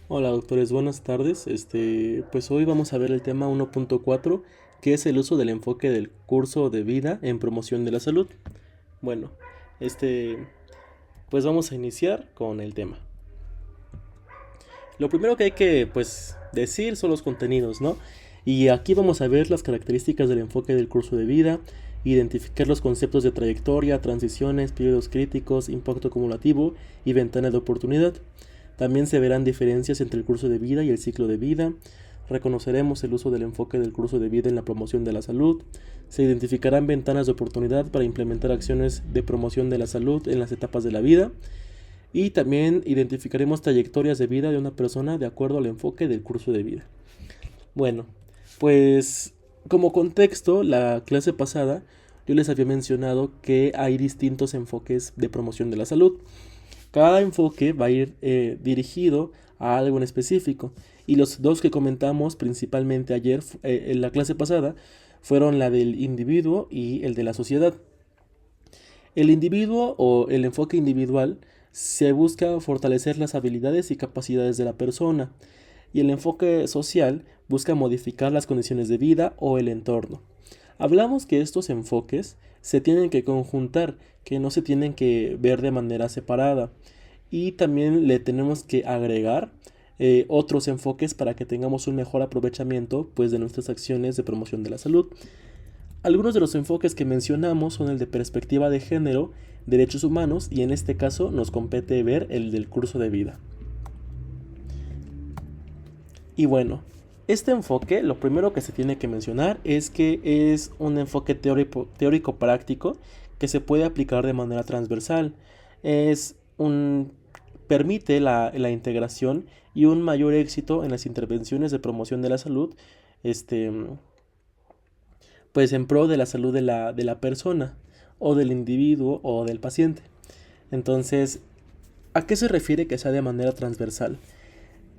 Hola doctores, buenas tardes. Pues hoy vamos a ver el tema 1.4, que es el uso del enfoque del curso de vida en promoción de la salud. Bueno, este, pues vamos a iniciar con el tema. Lo primero que hay que, pues, decir son los contenidos, ¿no? Y aquí vamos a ver las características del enfoque del curso de vida, identificar los conceptos de trayectoria, transiciones, periodos críticos, impacto acumulativo y ventana de oportunidad. También se verán diferencias entre el curso de vida y el ciclo de vida. Reconoceremos el uso del enfoque del curso de vida en la promoción de la salud. Se identificarán ventanas de oportunidad para implementar acciones de promoción de la salud en las etapas de la vida. Y también identificaremos trayectorias de vida de una persona de acuerdo al enfoque del curso de vida. Bueno, pues como contexto, la clase pasada yo les había mencionado que hay distintos enfoques de promoción de la salud. Cada enfoque va a ir dirigido a algo en específico. Y los dos que comentamos principalmente ayer en la clase pasada fueron la del individuo y el de la sociedad. El individuo o el enfoque individual se busca fortalecer las habilidades y capacidades de la persona, y el enfoque social busca modificar las condiciones de vida o el entorno. Hablamos que estos enfoques se tienen que conjuntar, que no se tienen que ver de manera separada, y también le tenemos que agregar otros enfoques para que tengamos un mejor aprovechamiento pues, de nuestras acciones de promoción de la salud. Algunos de los enfoques que mencionamos son el de perspectiva de género, derechos humanos, y en este caso nos compete ver el del curso de vida. Y bueno, este enfoque, lo primero que se tiene que mencionar es que es un enfoque teórico-práctico que se puede aplicar de manera transversal. Es un, permite la integración y un mayor éxito en las intervenciones de promoción de la salud, este, pues en pro de la salud de la persona, o del individuo, o del paciente. Entonces, ¿a qué se refiere que sea de manera transversal?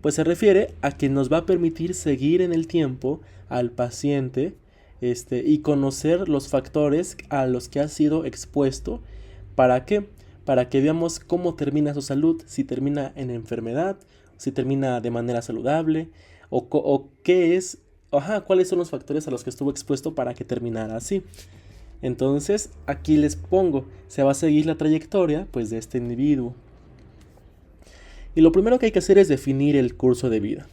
Pues se refiere a que nos va a permitir seguir en el tiempo al paciente y conocer los factores a los que ha sido expuesto. ¿Para qué? Para que veamos cómo termina su salud, si termina en enfermedad, si termina de manera saludable, o qué es, cuáles son los factores a los que estuvo expuesto para que terminara así. Entonces, aquí les pongo, se va a seguir la trayectoria pues de este individuo. Y lo primero que hay que hacer es definir el curso de vida.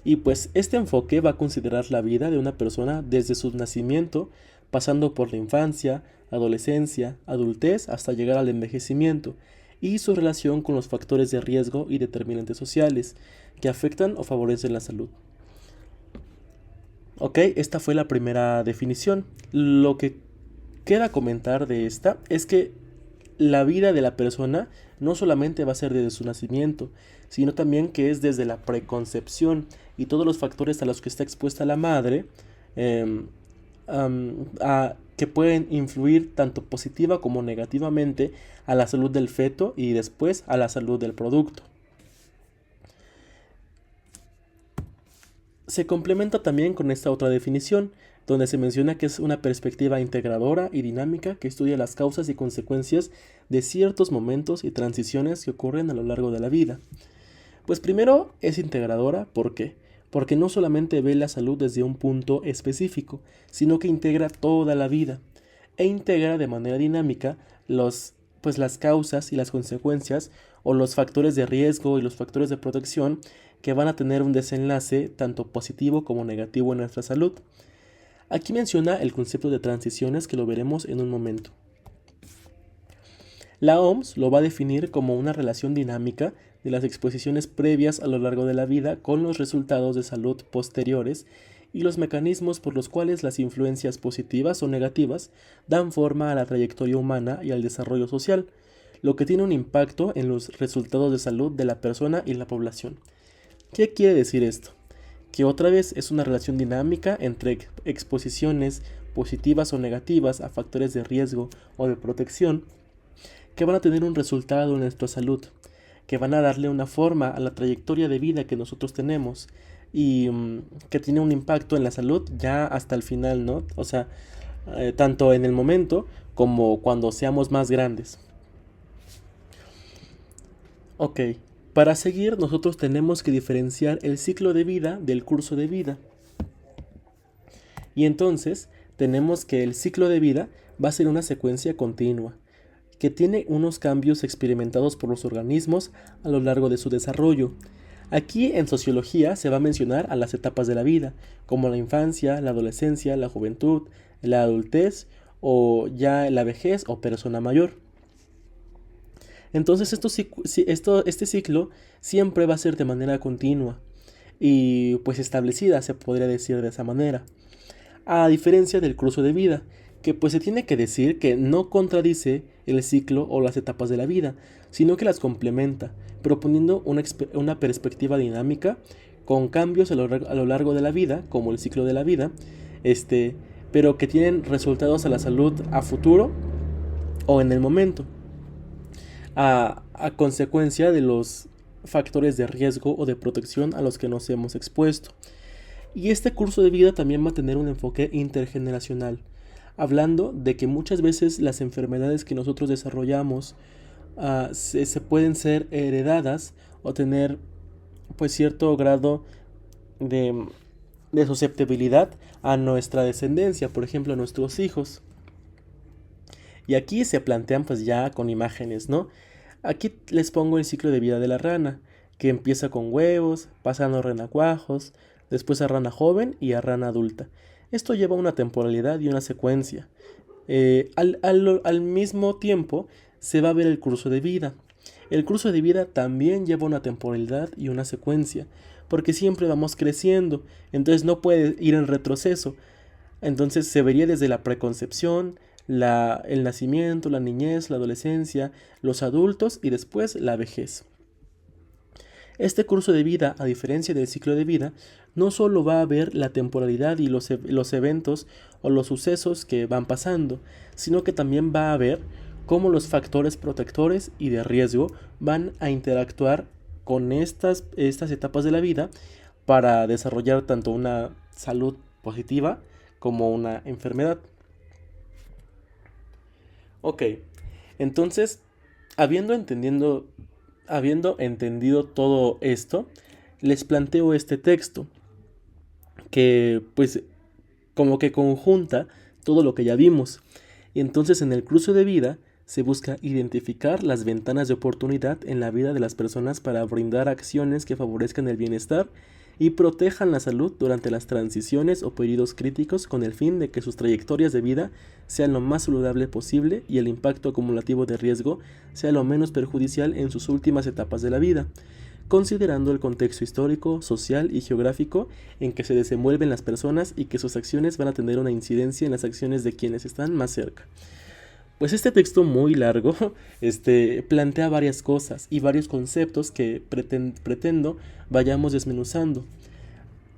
Y pues este enfoque va a considerar la vida de una persona desde su nacimiento, pasando por la infancia, adolescencia, adultez, hasta llegar al envejecimiento, y su relación con los factores de riesgo y determinantes sociales que afectan o favorecen la salud. Ok, esta fue la primera definición. Lo que queda comentar de esta es que la vida de la persona no solamente va a ser desde su nacimiento, sino también que es desde la preconcepción y todos los factores a los que está expuesta la madre, eh, que pueden influir tanto positiva como negativamente a la salud del feto y después a la salud del producto. Se complementa también con esta otra definición, donde se menciona que es una perspectiva integradora y dinámica que estudia las causas y consecuencias de ciertos momentos y transiciones que ocurren a lo largo de la vida. Pues primero es integradora, ¿por qué? Porque no solamente ve la salud desde un punto específico, sino que integra toda la vida e integra de manera dinámica las causas y las consecuencias o los factores de riesgo y los factores de protección que van a tener un desenlace tanto positivo como negativo en nuestra salud. Aquí menciona el concepto de transiciones que lo veremos en un momento. La OMS lo va a definir como una relación dinámica de las exposiciones previas a lo largo de la vida con los resultados de salud posteriores y los mecanismos por los cuales las influencias positivas o negativas dan forma a la trayectoria humana y al desarrollo social, lo que tiene un impacto en los resultados de salud de la persona y la población. ¿Qué quiere decir esto? Que otra vez es una relación dinámica entre exposiciones positivas o negativas a factores de riesgo o de protección que van a tener un resultado en nuestra salud, que van a darle una forma a la trayectoria de vida que nosotros tenemos y que tiene un impacto en la salud ya hasta el final, ¿no? O sea, tanto en el momento como cuando seamos más grandes. Ok, Para seguir, nosotros tenemos que diferenciar el ciclo de vida del curso de vida. Y entonces tenemos que el ciclo de vida va a ser una secuencia continua, que tiene unos cambios experimentados por los organismos a lo largo de su desarrollo. Aquí en sociología se va a mencionar a las etapas de la vida, como la infancia, la adolescencia, la juventud, la adultez o ya la vejez o persona mayor. Entonces este ciclo siempre va a ser de manera continua y pues establecida, se podría decir de esa manera. A diferencia del curso de vida, que pues se tiene que decir que no contradice el ciclo o las etapas de la vida, sino que las complementa, proponiendo una perspectiva dinámica con cambios a lo largo de la vida, como el ciclo de la vida, pero que tienen resultados a la salud a futuro o en el momento, a consecuencia de los factores de riesgo o de protección a los que nos hemos expuesto. Y este curso de vida también va a tener un enfoque intergeneracional, hablando de que muchas veces las enfermedades que nosotros desarrollamos se pueden ser heredadas o tener pues cierto grado de susceptibilidad a nuestra descendencia, por ejemplo a nuestros hijos. Y aquí se plantean pues ya con imágenes, ¿no? Aquí les pongo el ciclo de vida de la rana, que empieza con huevos, pasando a renacuajos, después a rana joven y a rana adulta. Esto lleva una temporalidad y una secuencia. Al mismo tiempo se va a ver el curso de vida. El curso de vida también lleva una temporalidad y una secuencia, porque siempre vamos creciendo, entonces no puede ir en retroceso. Entonces se vería desde la preconcepción, el nacimiento, la niñez, la adolescencia, los adultos y después la vejez. Este curso de vida, a diferencia del ciclo de vida, no solo va a ver la temporalidad y los eventos o los sucesos que van pasando, sino que también va a ver cómo los factores protectores y de riesgo van a interactuar con estas etapas de la vida para desarrollar tanto una salud positiva como una enfermedad. Ok, entonces, habiendo entendido todo esto, les planteo este texto que pues como que conjunta todo lo que ya vimos. Y entonces en el curso de vida se busca identificar las ventanas de oportunidad en la vida de las personas para brindar acciones que favorezcan el bienestar y protejan la salud durante las transiciones o periodos críticos con el fin de que sus trayectorias de vida sean lo más saludable posible y el impacto acumulativo de riesgo sea lo menos perjudicial en sus últimas etapas de la vida, considerando el contexto histórico, social y geográfico en que se desenvuelven las personas y que sus acciones van a tener una incidencia en las acciones de quienes están más cerca. Pues este texto muy largo plantea varias cosas y varios conceptos que pretendo vayamos desmenuzando.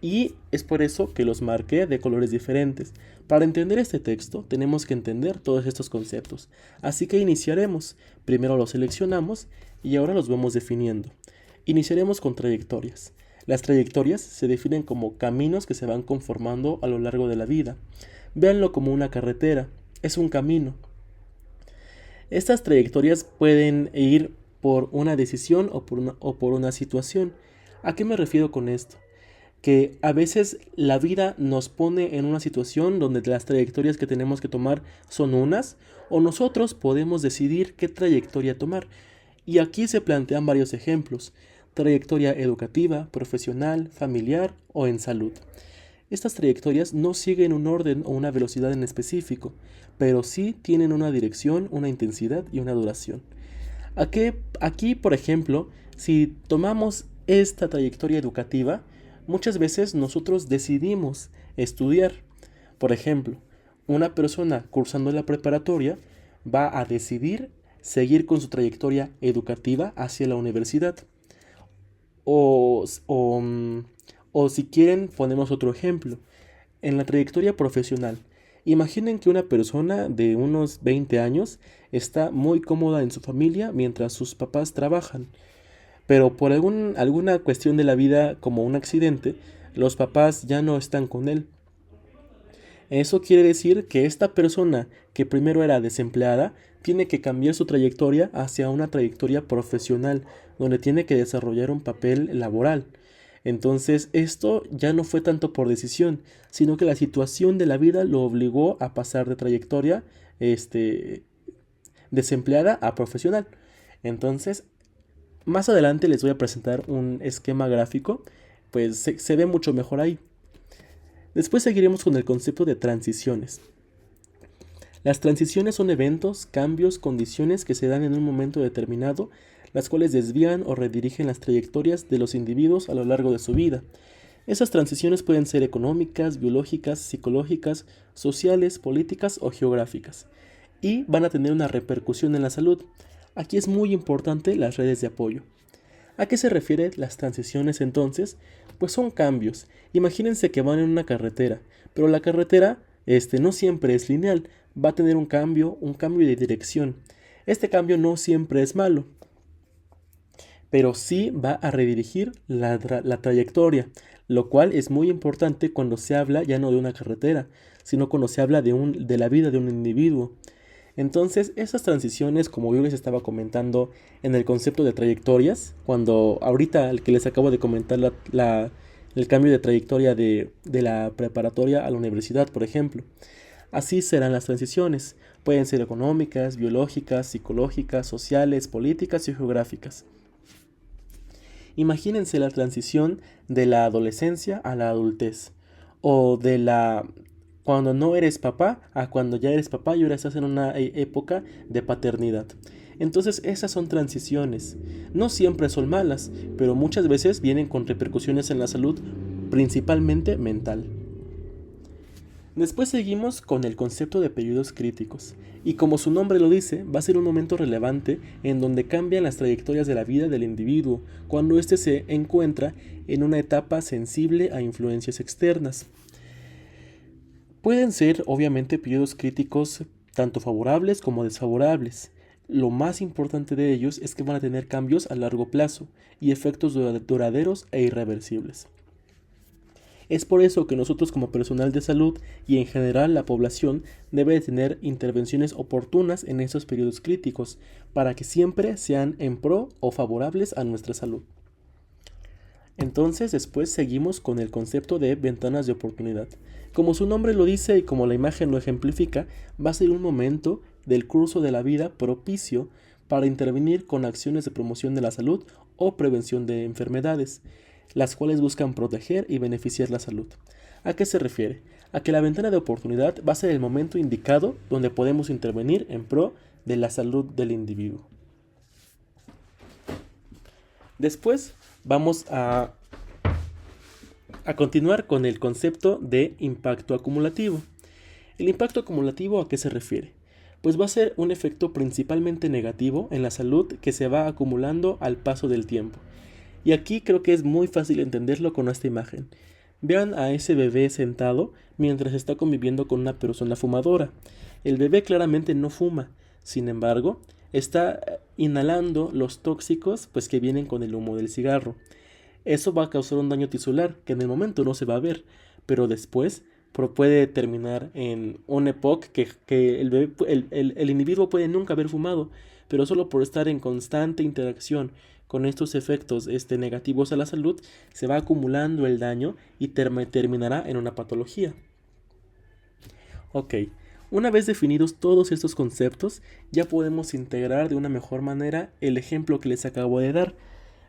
Y es por eso que los marqué de colores diferentes. Para entender este texto tenemos que entender todos estos conceptos. Así que iniciaremos. Primero los seleccionamos y ahora los vamos definiendo. Iniciaremos con trayectorias. Las trayectorias se definen como caminos que se van conformando a lo largo de la vida. Véanlo como una carretera. Es un camino. Estas trayectorias pueden ir por una decisión o por una situación. ¿A qué me refiero con esto? Que a veces la vida nos pone en una situación donde las trayectorias que tenemos que tomar son unas, o nosotros podemos decidir qué trayectoria tomar. Y aquí se plantean varios ejemplos: trayectoria educativa, profesional, familiar o en salud. Estas trayectorias no siguen un orden o una velocidad en específico, pero sí tienen una dirección, una intensidad y una duración. Aquí, por ejemplo, si tomamos esta trayectoria educativa, muchas veces nosotros decidimos estudiar. Por ejemplo, una persona cursando la preparatoria va a decidir seguir con su trayectoria educativa hacia la universidad. O si quieren, ponemos otro ejemplo. En la trayectoria profesional, imaginen que una persona de unos 20 años está muy cómoda en su familia mientras sus papás trabajan. Pero por alguna cuestión de la vida, como un accidente, los papás ya no están con él. Eso quiere decir que esta persona que primero era desempleada tiene que cambiar su trayectoria hacia una trayectoria profesional, donde tiene que desarrollar un papel laboral. Entonces, esto ya no fue tanto por decisión, sino que la situación de la vida lo obligó a pasar de trayectoria, desempleada a profesional. Entonces, más adelante les voy a presentar un esquema gráfico, pues se ve mucho mejor ahí. Después seguiremos con el concepto de transiciones. Las transiciones son eventos, cambios, condiciones que se dan en un momento determinado, las cuales desvían o redirigen las trayectorias de los individuos a lo largo de su vida. Esas transiciones pueden ser económicas, biológicas, psicológicas, sociales, políticas o geográficas, y van a tener una repercusión en la salud. Aquí es muy importante las redes de apoyo. ¿A qué se refieren las transiciones entonces? Pues son cambios. Imagínense que van en una carretera, pero la carretera no siempre es lineal, va a tener un cambio de dirección. Este cambio no siempre es malo, pero sí va a redirigir la trayectoria, lo cual es muy importante cuando se habla ya no de una carretera, sino cuando se habla de la vida de un individuo. Entonces, esas transiciones, como yo les estaba comentando en el concepto de trayectorias, cuando ahorita el que les acabo de comentar el cambio de trayectoria de la preparatoria a la universidad, por ejemplo, así serán las transiciones. Pueden ser económicas, biológicas, psicológicas, sociales, políticas y geográficas. Imagínense la transición de la adolescencia a la adultez, o de cuando no eres papá a cuando ya eres papá y ahora estás en una época de paternidad. Entonces esas son transiciones. No siempre son malas, pero muchas veces vienen con repercusiones en la salud, principalmente mental. Después seguimos con el concepto de periodos críticos, y como su nombre lo dice, va a ser un momento relevante en donde cambian las trayectorias de la vida del individuo, cuando éste se encuentra en una etapa sensible a influencias externas. Pueden ser, obviamente, periodos críticos tanto favorables como desfavorables. Lo más importante de ellos es que van a tener cambios a largo plazo y efectos duraderos e irreversibles. Es por eso que nosotros como personal de salud y en general la población debe tener intervenciones oportunas en esos periodos críticos para que siempre sean en pro o favorables a nuestra salud. Entonces después seguimos con el concepto de ventanas de oportunidad. Como su nombre lo dice y como la imagen lo ejemplifica, va a ser un momento del curso de la vida propicio para intervenir con acciones de promoción de la salud o prevención de enfermedades, las cuales buscan proteger y beneficiar la salud. ¿A qué se refiere? A que la ventana de oportunidad va a ser el momento indicado donde podemos intervenir en pro de la salud del individuo. Después vamos a continuar con el concepto de impacto acumulativo. ¿El impacto acumulativo a qué se refiere? Pues va a ser un efecto principalmente negativo en la salud que se va acumulando al paso del tiempo. Y aquí creo que es muy fácil entenderlo con esta imagen. Vean a ese bebé sentado mientras está conviviendo con una persona fumadora. El bebé claramente no fuma, sin embargo, está inhalando los tóxicos pues que vienen con el humo del cigarro. Eso va a causar un daño tisular que en el momento no se va a ver, pero después puede terminar en un EPOC que el individuo puede nunca haber fumado, pero solo por estar en constante interacción con estos efectos negativos a la salud, se va acumulando el daño y terminará en una patología. Ok, una vez definidos todos estos conceptos, ya podemos integrar de una mejor manera el ejemplo que les acabo de dar,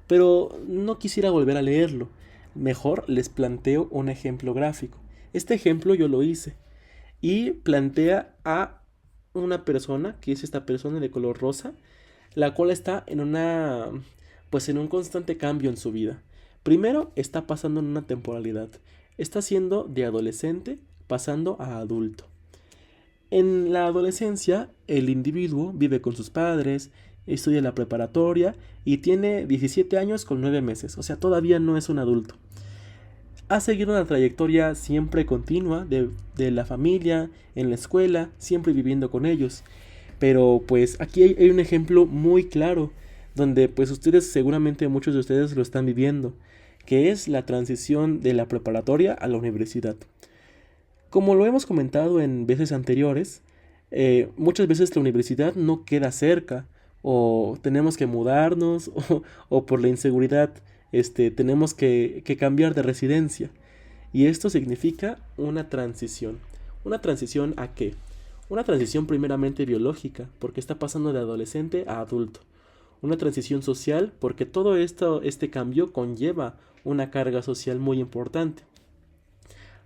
pero no quisiera volver a leerlo. Mejor les planteo un ejemplo gráfico. Este ejemplo yo lo hice y plantea a una persona, que es esta persona de color rosa, la cual está en un constante cambio en su vida. Primero está pasando en una temporalidad. Está siendo de adolescente pasando a adulto. En la adolescencia, el individuo vive con sus padres, estudia la preparatoria y tiene 17 años con 9 meses, o sea, todavía no es un adulto. Ha seguido una trayectoria siempre continua de la familia, en la escuela, siempre viviendo con ellos. Pero pues aquí hay un ejemplo muy claro, donde pues seguramente muchos de ustedes lo están viviendo, que es la transición de la preparatoria a la universidad. Como lo hemos comentado en veces anteriores, muchas veces la universidad no queda cerca o tenemos que mudarnos o por la inseguridad tenemos que cambiar de residencia. Y esto significa una transición. ¿Una transición a qué? Una transición primeramente biológica, porque está pasando de adolescente a adulto. Una transición social, porque todo esto, este cambio conlleva una carga social muy importante.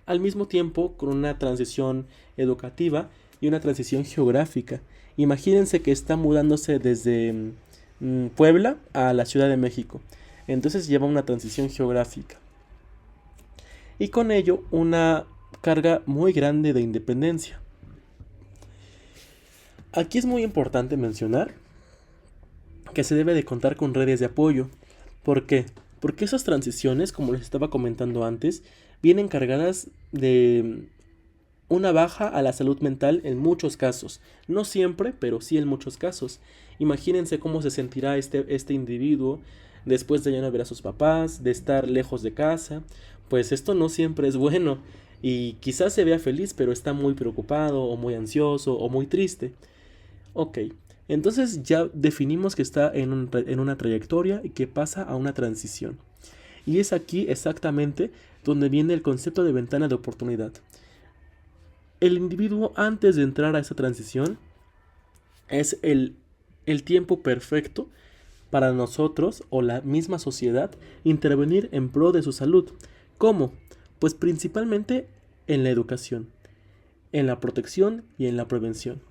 Al mismo tiempo, con una transición educativa y una transición geográfica. Imagínense que está mudándose desde Puebla a la Ciudad de México. Entonces lleva una transición geográfica. Y con ello una carga muy grande de independencia. Aquí es muy importante mencionar que se debe de contar con redes de apoyo. ¿Por qué? Porque esas transiciones, como les estaba comentando antes, vienen cargadas de una baja a la salud mental en muchos casos. No siempre, pero sí en muchos casos. Imagínense cómo se sentirá este individuo después de ya no ver a sus papás, de estar lejos de casa. Pues esto no siempre es bueno. Y quizás se vea feliz, pero está muy preocupado, o muy ansioso, o muy triste. Ok, entonces ya definimos que está en una trayectoria y que pasa a una transición. Y es aquí exactamente donde viene el concepto de ventana de oportunidad. El individuo antes de entrar a esa transición es el tiempo perfecto para nosotros o la misma sociedad intervenir en pro de su salud. ¿Cómo? Pues principalmente en la educación, en la protección y en la prevención.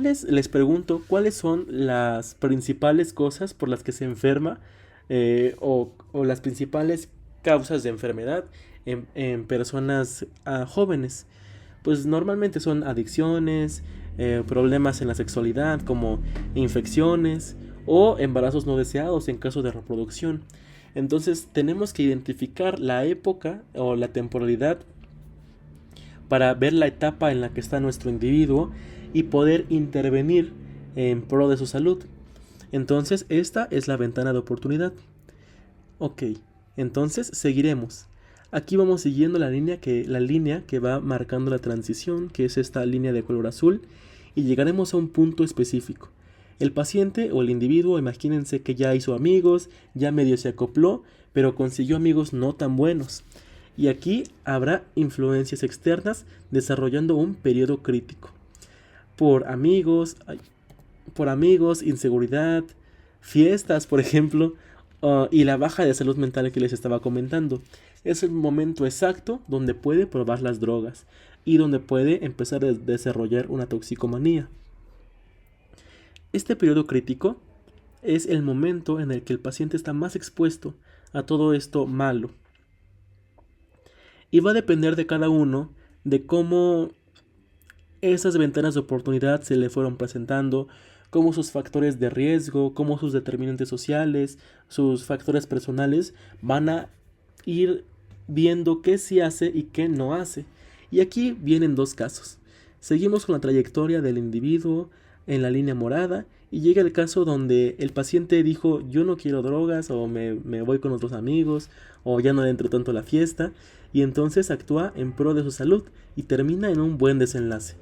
Les pregunto, cuáles son las principales cosas por las que se enferma o las principales causas de enfermedad en personas jóvenes? Pues normalmente son adicciones, problemas en la sexualidad como infecciones o embarazos no deseados en caso de reproducción. Entonces tenemos que identificar la época o la temporalidad para ver la etapa en la que está nuestro individuo y poder intervenir en pro de su salud. Entonces esta es la ventana de oportunidad. Ok, entonces seguiremos. Aquí vamos siguiendo la línea que va marcando la transición, que es esta línea de color azul, y llegaremos a un punto específico. El paciente o el individuo, imagínense que ya hizo amigos, ya medio se acopló, pero consiguió amigos no tan buenos. Y aquí habrá influencias externas desarrollando un periodo crítico. Por amigos, inseguridad, fiestas, por ejemplo, y la baja de salud mental que les estaba comentando. Es el momento exacto donde puede probar las drogas y donde puede empezar a desarrollar una toxicomanía. Este periodo crítico es el momento en el que el paciente está más expuesto a todo esto malo. Y va a depender de cada uno de cómo esas ventanas de oportunidad se le fueron presentando, cómo sus factores de riesgo, cómo sus determinantes sociales, sus factores personales van a ir viendo qué sí hace y qué no hace. Y aquí vienen dos casos. Seguimos con la trayectoria del individuo en la línea morada y llega el caso donde el paciente dijo yo no quiero drogas o me voy con otros amigos o ya no le entro tanto a la fiesta y entonces actúa en pro de su salud y termina en un buen desenlace.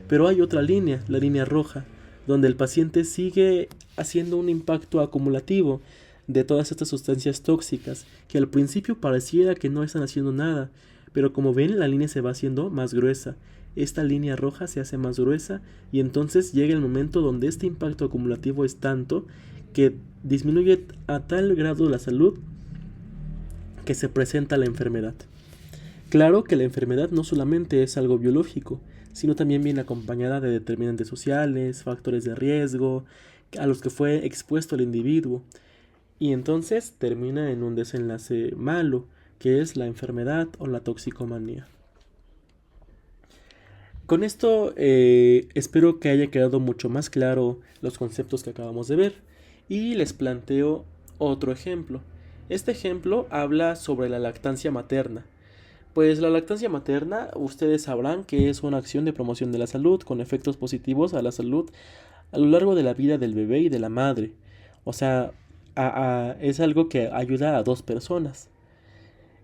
Pero hay otra línea, la línea roja, donde el paciente sigue haciendo un impacto acumulativo de todas estas sustancias tóxicas que al principio pareciera que no están haciendo nada, pero como ven la línea se va haciendo más gruesa. Esta línea roja se hace más gruesa y entonces llega el momento donde este impacto acumulativo es tanto que disminuye a tal grado la salud que se presenta la enfermedad. Claro que la enfermedad no solamente es algo biológico, sino también viene acompañada de determinantes sociales, factores de riesgo, a los que fue expuesto el individuo. Y entonces termina en un desenlace malo, que es la enfermedad o la toxicomanía. Con esto espero que haya quedado mucho más claro los conceptos que acabamos de ver y les planteo otro ejemplo. Este ejemplo habla sobre la lactancia materna. Pues la lactancia materna, ustedes sabrán que es una acción de promoción de la salud con efectos positivos a la salud a lo largo de la vida del bebé y de la madre. O sea, es algo que ayuda a dos personas.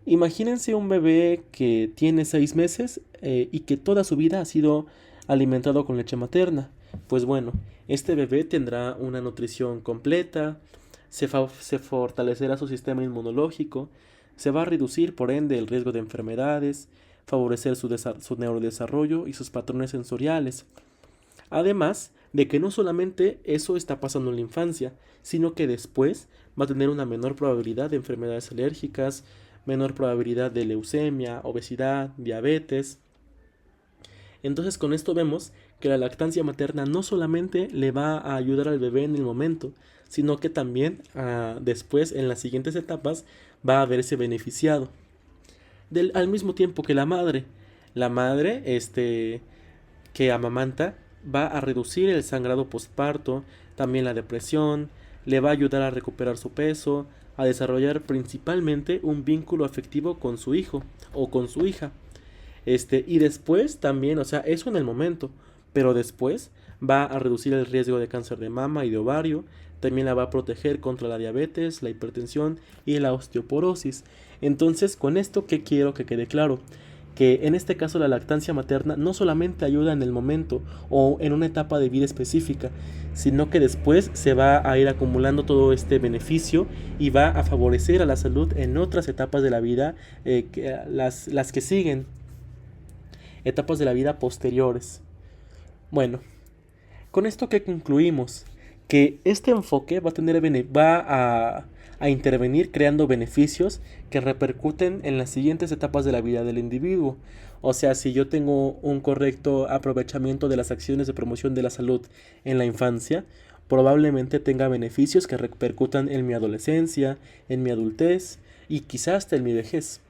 Imagínense un bebé que tiene 6 meses y que toda su vida ha sido alimentado con leche materna. Pues bueno, este bebé tendrá una nutrición completa, se fortalecerá su sistema inmunológico, se va a reducir por ende el riesgo de enfermedades, favorecer su neurodesarrollo y sus patrones sensoriales. Además de que no solamente eso está pasando en la infancia, sino que después va a tener una menor probabilidad de enfermedades alérgicas, menor probabilidad de leucemia, obesidad, diabetes. Entonces con esto vemos que la lactancia materna no solamente le va a ayudar al bebé en el momento, sino que también después en las siguientes etapas va a verse beneficiado. Al mismo tiempo que la madre que amamanta va a reducir el sangrado postparto, también la depresión, le va a ayudar a recuperar su peso, a desarrollar principalmente un vínculo afectivo con su hijo o con su hija. Y después también, o sea, eso en el momento, pero después va a reducir el riesgo de cáncer de mama y de ovario, también la va a proteger contra la diabetes, la hipertensión y la osteoporosis. Entonces, con esto, ¿qué quiero que quede claro? Que en este caso la lactancia materna no solamente ayuda en el momento o en una etapa de vida específica, sino que después se va a ir acumulando todo este beneficio y va a favorecer a la salud en otras etapas de la vida, las que siguen, etapas de la vida posteriores. Bueno, con esto que concluimos, que este enfoque va a intervenir creando beneficios que repercuten en las siguientes etapas de la vida del individuo. O sea, si yo tengo un correcto aprovechamiento de las acciones de promoción de la salud en la infancia, probablemente tenga beneficios que repercutan en mi adolescencia, en mi adultez y quizás hasta en mi vejez.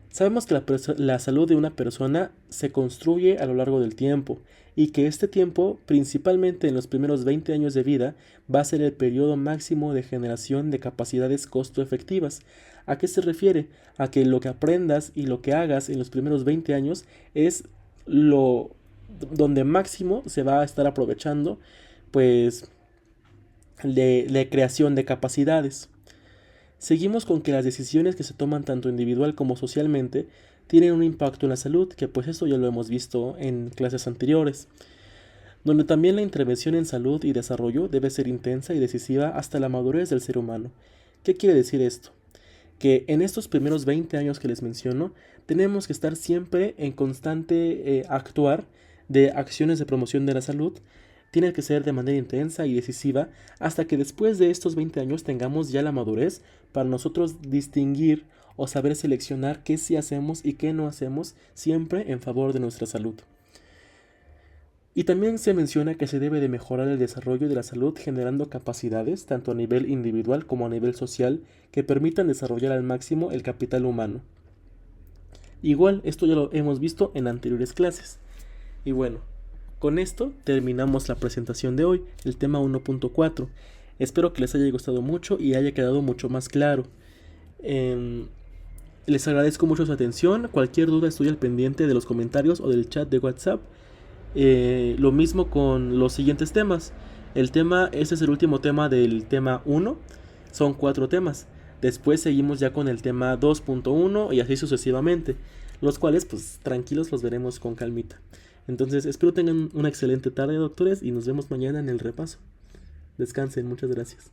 Sabemos que la salud de una persona se construye a lo largo del tiempo y que este tiempo, principalmente en los primeros 20 años de vida, va a ser el periodo máximo de generación de capacidades costo-efectivas. ¿A qué se refiere? A que lo que aprendas y lo que hagas en los primeros 20 años es lo donde máximo se va a estar aprovechando, pues, de creación de capacidades. Seguimos con que las decisiones que se toman tanto individual como socialmente tienen un impacto en la salud, que pues esto ya lo hemos visto en clases anteriores, donde también la intervención en salud y desarrollo debe ser intensa y decisiva hasta la madurez del ser humano. ¿Qué quiere decir esto? Que en estos primeros 20 años que les menciono, tenemos que estar siempre en constante actuar de acciones de promoción de la salud. Tiene que ser de manera intensa y decisiva hasta que después de estos 20 años tengamos ya la madurez para nosotros distinguir o saber seleccionar qué sí hacemos y qué no hacemos, siempre en favor de nuestra salud. Y también se menciona que se debe de mejorar el desarrollo de la salud generando capacidades, tanto a nivel individual como a nivel social, que permitan desarrollar al máximo el capital humano. Igual, esto ya lo hemos visto en anteriores clases. Y bueno, con esto terminamos la presentación de hoy, el tema 1.4. Espero que les haya gustado mucho y haya quedado mucho más claro. Les agradezco mucho su atención. Cualquier duda estoy al pendiente de los comentarios o del chat de WhatsApp. Lo mismo con los siguientes temas. Este es el último tema del tema 1. Son 4 temas. Después seguimos ya con el tema 2.1 y así sucesivamente. Los cuales, pues tranquilos, los veremos con calmita. Entonces, espero tengan una excelente tarde, doctores, y nos vemos mañana en el repaso. Descansen, muchas gracias.